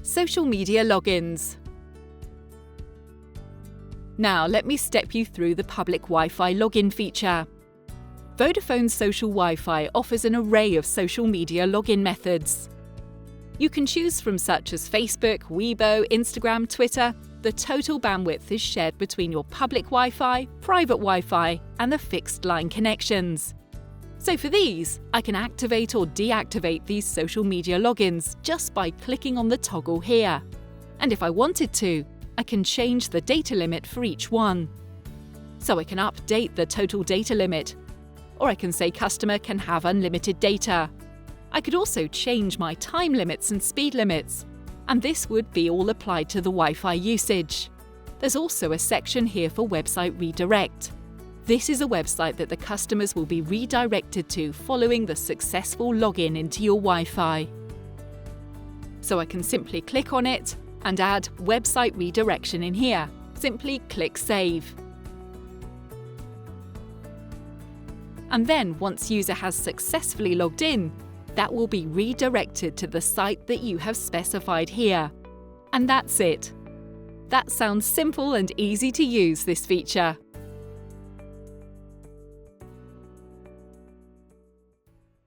Social media logins. Now let me step you through the public Wi-Fi login feature. Vodafone's social Wi-Fi offers an array of social media login methods. You can choose from such as Facebook, Weibo, Instagram, Twitter. The total bandwidth is shared between your public Wi-Fi, private Wi-Fi, and the fixed line connections. So for these, I can activate or deactivate these social media logins just by clicking on the toggle here. And if I wanted to, I can change the data limit for each one. So I can update the total data limit, or I can say customer can have unlimited data. I could also change my time limits and speed limits, and this would be all applied to the Wi-Fi usage. There's also a section here for website redirect. This is a website that the customers will be redirected to following the successful login into your Wi-Fi. So I can simply click on it and add website redirection in here. Simply click Save. And then once user has successfully logged in, that will be redirected to the site that you have specified here. And that's it. That sounds simple and easy to use, this feature.